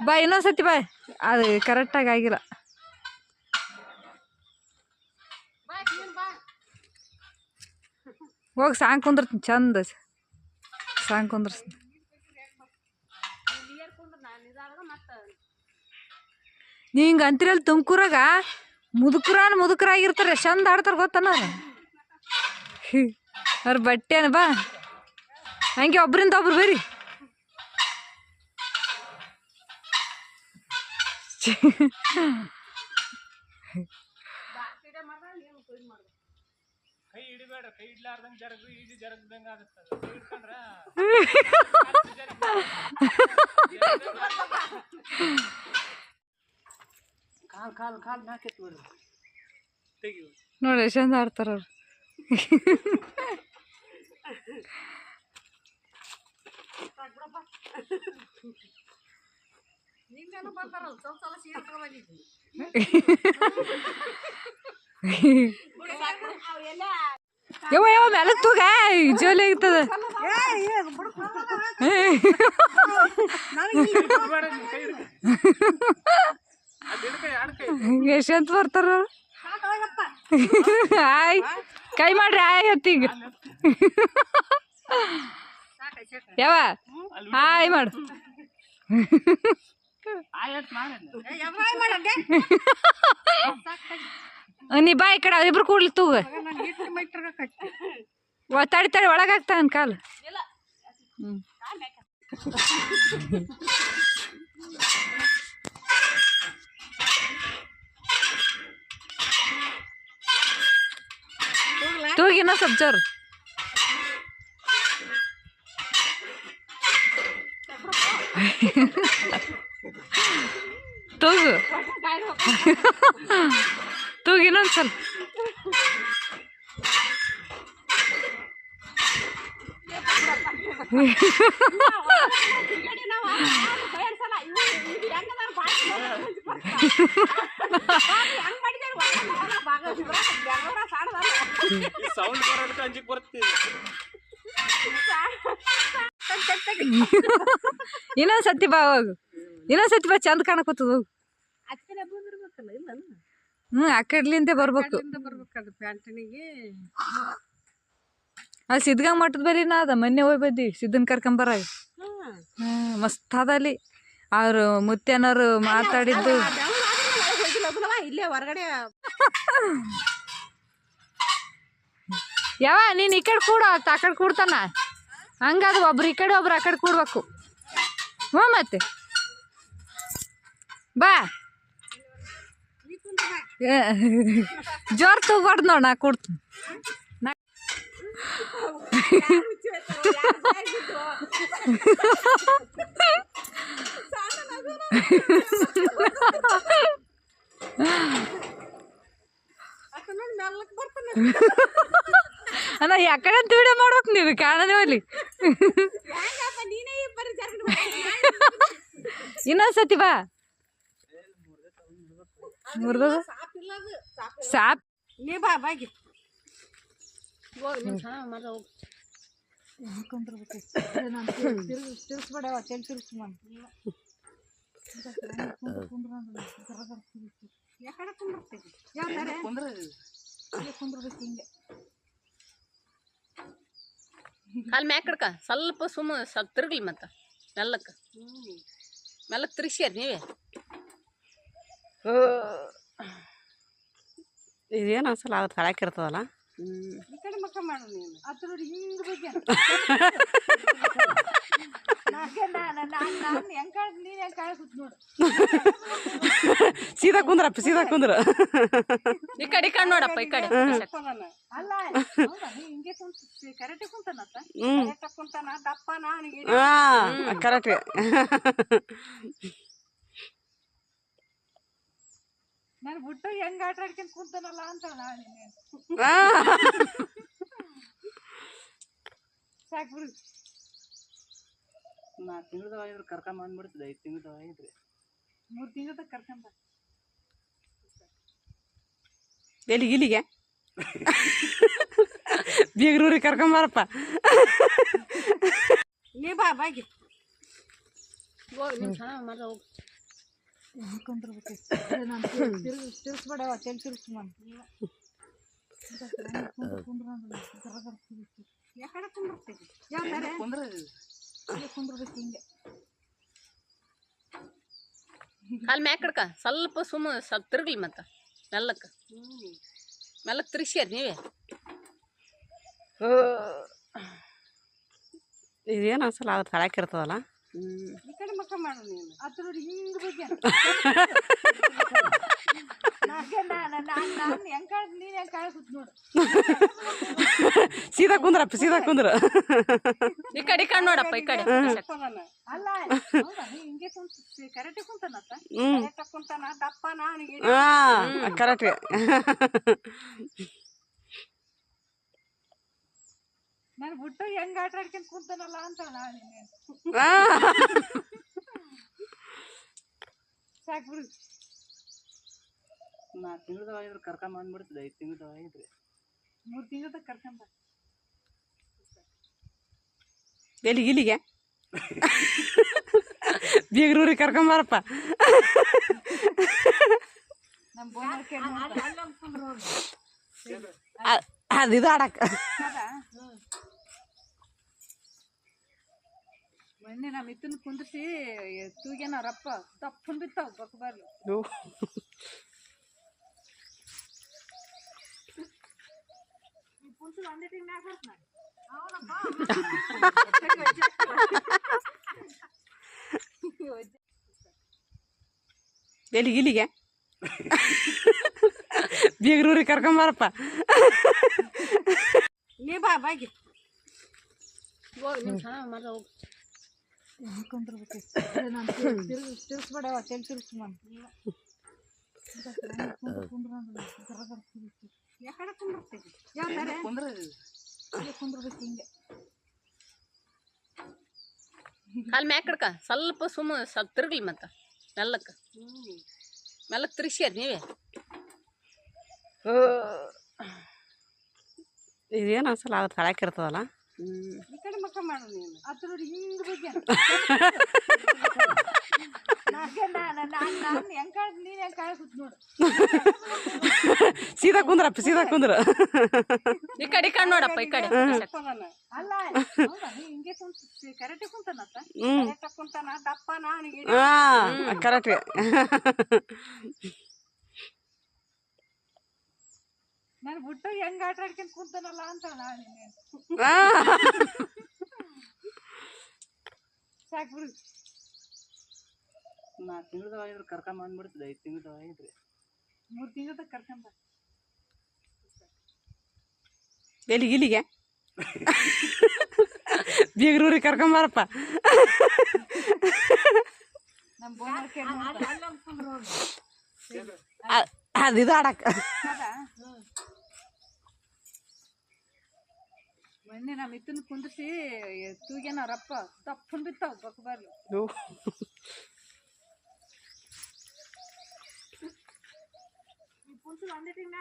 ಬಾ ಇನ್ನೊಂದ್ಸತಿ ಬಾ ಅದು ಕರೆಕ್ಟಾಗಿ ಆಗಿಲ್ಲ ಹೋಗಿ ಸಾಂಗ್ ಕುಂದಿರ್ತೀನಿ ಚಂದ ಸಾಂಗ್ ಕುಂದಿರ್ಸ್ತೀನಿ ನೀ ಹಿಂಗೆ ಅಂತಿರಲ್ಲ ತುಮಕೂರಾಗ ಮುದುಕರಾಗಿರ್ತಾರೆ ಚಂದ ಆಡ್ತಾರೆ ಗೊತ್ತನ ಅವ್ರ ಬಟ್ಟೆನ ಬಾ ಹಂಗೆ ಒಬ್ರಿಂದ ಒಬ್ರು ಬೇರಿ ನೋಡಿ ಚಂದ ಆಡ್ತಾರ ಅವ್ರು ಯವ್ವ ಯವ್ವ ಮೆಲಕ್ ತೂಗ ಜೋಲಿ ಆಗ್ತದ ಎಷ್ಟಂತ ಬರ್ತಾರ ಆಯ್ ಕೈ ಮಾಡ್ರಿ ಆಯ್ ಹೊತ್ತಿಗೆ ಯಾವ ಹಾಯ್ ಮಾಡು ನೀ ಬಾ ಈ ಕಡೆ ಅವ್ರಿಬ್ರು ಕೂಡ್ಲಿ ತೂಗ ತಡಿ ಒಳಗಾಗ್ತಾನ ಕಾಲು ತೂಗಿನ ಸ್ವಲ್ಪ ಜೋರು ತೂಗು ತೂಗಿನೊಂದು ಸ್ವಲ್ಪ ಇನ್ನೊಂದ್ಸತಿ ಬಾ ಹೋಗು ಇನ್ನೊಂದ್ಸತಿ ಬಾ ಚಂದ ಕಾಣಕತ್ತದ ಹೋಗು ಆ ಕಡ್ಲಿಂದ ಬರ್ಬೇಕು ಆ ಸಿದ್ಧಗಂಗ ಮಠದ ಬರೀನ ಅದ ಮೊನ್ನೆ ಹೋಗಿ ಬದ್ದಿ ಸಿದ್ದನ್ ಕರ್ಕೊಂಬರಾಗ ಮಸ್ತ್ ಅದ ಅಲ್ಲಿ ಅವ್ರು ಮುತ್ಯನವ್ರು ಮಾತಾಡಿದ್ದು ಇಲ್ಲೇ ಹೊರಗಡೆ ಯಾವ ನೀನ್ ಈ ಕಡೆ ಕೂಡ ಆ ಕಡೆ ಕೂಡ್ತಾನ ಹಂಗಾದ ಒಬ್ರು ಈ ಕಡೆ ಒಬ್ರು ಆ ಕಡೆ ಕೂಡ್ಬೇಕು ಹ್ಞೂ ಮತ್ತೆ ಬಾ ಜೋರ್ ತಗೋಬಾರ್ದು ನೋಡ್ ನಾ ಕೊಡ್ತೀನಿ ಅಣ್ಣ ಯಾಕಡೆ ಅಂತ ವಿಡಿಯೋ ಮಾಡ್ಬೇಕು ನೀವು ಕಾಣದೇ ಅಲ್ಲಿ ಇನ್ನೊಂದ್ಸತಿ ಬಾ ಮುರ್ದ ಸಾಪ್ ನೀ ಬಾ ಬಾಗಿ ತಿರ್ಸ್ಬೇಡವ ತೆಲ್ ತಿರ್ಸ್ ಯಾಕಡೆ ಕುಂದಿರ್ತೀವಿ ಕುಂದ್ರಬೇಕು ಹಿಂಗೆ ಕಾಲು ಮ್ಯಾಕ್ ಕಡ್ಕ ಸ್ವಲ್ಪ ಸ್ವಲ್ಪ ತಿರುಗಲಿ ಮತ್ತು ಮೆಲ್ಲಕ್ಕೆ ತಿರ್ಗ್ಸ್ಯಾರ ನೀವೇ ಇದೇನು ಅನ್ಸಲ್ಲ ಅದು ಕಳಕಿರ್ತದಲ್ಲ ಈ ಕಡೆ ಮಕ್ಕ ಮಾಡು ನೀನು ಅದು ನೋಡಿ ಹಿಂಗೆ ಬಗ್ಗೆ ಸೀದಾ ಕುಂದ್ರಪ್ಪ ಸೀದಾ ಕುಂದ್ರ ಈ ಕಡೆ ನೋಡಪ್ಪ ಈ ಕಡೆ ಅಲ್ಲ ಹಿಂಗೆ ಕರೆಕ್ಟ್ ಕುಂತಾನತ್ತ ಕುಂತಾನ ದಪ್ಪನ ಕರೆಕ್ಟ್ ನಾನು ಬಿಟ್ಟು ಹೆಂಗ್ ಆಟ ಆಡ್ಕೊಂಡ್ ಕುಂತಾನಲ್ಲ ಅಂತ ಸಾಕು ಬಿಡು 4 ತಿಂಗಳದಾಗ ಕರ್ಕೊಂಡ್ ಬಂದ್ಬಿಡ್ತದೆ 5 ತಿಂಗಳದಾಗ 3 ತಿಂಗಳದಾಗ ಕರ್ಕೊಂಡ್ ಎಲ್ಲಿಗೆ ಬೀಗ್ರೂರಿಗೆ ಕರ್ಕೊಂಬಾರಪ್ಪ ನೀ ಬಾ ಬಾಗಿ ಹೋಗಿ ನೀವು ಚೆನ್ನಾಗಿ ಹೋಗಿ ಕುಂದ್ರಬೇಕು ನಾನು ತಿರ್ಸ್ಬೇಡವ ತೆಲ್ ತಿರ್ಸ್ ಯಾಕಡೆ ಕುಂದಿರ್ತೀವಿ ಕುಂದ್ರಬೇಕು ಹಿಂಗೆ ಕಾಲ್ ಮ್ಯಾಕಡ್ಕ ಸ್ವಲ್ಪ ಸ್ವಲ್ಪ ತಿರುಗ್ಲಿ ಮತ್ತೆ ಮೆಲ್ಲಕ್ಕೆ ಮೆಲ್ಲಕ್ಕೆ ತಿರ್ಸ್ಯಾರ ನೀವೇ ಇದೇನು ಅನ್ಸಲ್ಲ ಅವತ್ತು ಹಳಾಕಿರ್ತದಲ್ಲ. ಈ ಕಡೆ ಮಕ್ಕ ಮಾಡು ನೀನು ಅದ್ರ ನೋಡಿ ಹಿಂಗೆ ಬಗ್ಗೆ ನಾನು ಹೆಂಗೆ ಕಾಳ ನೀನು ಹೆಂಗೆ ಕಾಳಿಸುತ್ತ ನೋಡು ಸೀದಾ ಕುಂದ್ರಪ್ಪ ಸೀದಾ ಕುಂದ್ರ. ಈ ಕಡೆ ನೋಡಪ್ಪ ಈ ಕಡೆ ಅಲ್ಲ ಹಿಂಗೆ ಕುಂತ ಕರೆಕ್ಟ್ ಕುಂತಾನತ್ತ ಕುಂತಾನ ದಪ್ಪನ ಅವನಿಗೆ ಹಾಂ ಕರೆಕ್ಟ್. ನಾನು ಬಿಟ್ಟು ಹೆಂಗೆ ಆಟ ಆಡ್ಕೊಂಡು ಕುಂತಾನಲ್ಲ ಅಂತ ನಾನು ಸಾಕು ಬಿಡು. 4 ತಿಂಗಳದಾಗ ಕರ್ಕೊಂಡ್ ಬಂದ್ಬಿಡ್ತದೆ. 5 ತಿಂಗಳದಾಗ ಇದ್ರೆ 3 ತಿಂಗಳದಾಗ ಕರ್ಕೊಂಬ ಇಲ್ಲಿಗೆ ಬೀಗ್ರೂರಿಗೆ ಕರ್ಕೊಂಬಾರಪ್ಪ. ನಮ್ಮ ಬೋನಕ್ಕೆ ಅದು ಇದು ಆಡಕ್ಕೆ ಮೊನ್ನೆ ನಮ್ಮ ಇತ್ತನ ಕುಂದಿಸಿ ತೂಗೇನ ರಪ್ಪ ತಪ್ಪನ್ ಬಿತ್ತಾವ ಬಕ್ ಬರ್ಲಿ ಇಲ್ಲಿಗೆ ಬೀಗ್ರೂರಿಗೆ ಕರ್ಕೊಂಬಾರಪ್ಪ. ನೀ ಬಾ ಬಾಗಿ ಹೋಗಿ ನಿಮ್ಮ ಚೆನ್ನಾಗಿ ಮರ ಹೋಗಿ ಕುಂದ್ರಬೇಕು ನಾನು ತಿರ್ಸ್ಬೇಡವ ತೆಲ್ ತಿರ್ಸ್ ಯಾಕಡೆ ಕುಂದಿರ್ತೀವಿ ಕುಂದ್ರಬೇಕು ಹಿಂಗೆ ಕಾಲ್ ಮ್ಯಾಕಡ್ಕ ಸ್ವಲ್ಪ ಸ್ವಲ್ಪ ತಿರುಗ್ಲಿ ಮತ್ತೆ ಮೆಲ್ಲಕ್ಕೆ ಮೆಲ್ಲಕ್ಕೆ ತಿರ್ಸ್ಯಾರ ನೀವೇ ಇದೇನು ಅನ್ಸಲ್ಲ ಅವತ್ತು ಹಳಾಕಿರ್ತದಲ್ಲ. ಈ ಕಡೆ ಮಕ್ಕ ಮಾಡು ನೀನು ಅದ್ರ ನೋಡಿ ಹಿಂಗೆ ಬಗ್ಗೆ ನಾನು ಹೆಂಗೆ ಕಾಳ ನೀನು ಹೆಂಗೆ ಕಾಳಿಸುತ್ತ ನೋಡು ಸೀದಾ ಕುಂದ್ರಪ್ಪ ಸೀದಾ ಕುಂದ್ರ. ಈ ಕಡೆ ನೋಡಪ್ಪ ಈ ಕಡೆ ಅಲ್ಲ ಹಿಂಗೆ ಕುಂತ ಕರೆಕ್ಟ್ ಕುಂತಾನತ್ತ ಕುಂತಾನ ದಪ್ಪನ ಅವನಿಗೆ ಹಾಂ ಕರೆಕ್ಟ್. ನಾನು ಬಿಟ್ಟು ಹೆಂಗೆ ಆಟ ಆಡ್ಕೊಂಡು ಕುಂತಾನಲ್ಲ ಅಂತ ನಾನು ಸಾಕು ಬಿಡು. 4 ತಿಂಗಳದಾಗ ಕರ್ಕೊಂಡ್ ಬಂದ್ಬಿಡ್ತದೆ. 5 ತಿಂಗಳದಾಗ ಇದ್ರೆ 3 ತಿಂಗಳದಾಗ ಕರ್ಕೊಂಬ ಇಲ್ಲಿಗೆ ಬೀಗ್ರೂರಿಗೆ ಕರ್ಕೊಂಬಾರಪ್ಪ. ನಮ್ಮ ಬೋನಕ್ಕೆ ಅದು ಇದು ಆಡಕ್ಕೆ ಮೊನ್ನೆ ನಮ್ಮ ಇತ್ತನ ಕುಂದಿಸಿ ತೂಗೇನ ರಪ್ಪ ತಪ್ಪನ್ ಬಿತ್ತಾವ ಬಕ್ ಬರ್ಲಿ ಒಂದೇ ತಿಂಗ್ಳು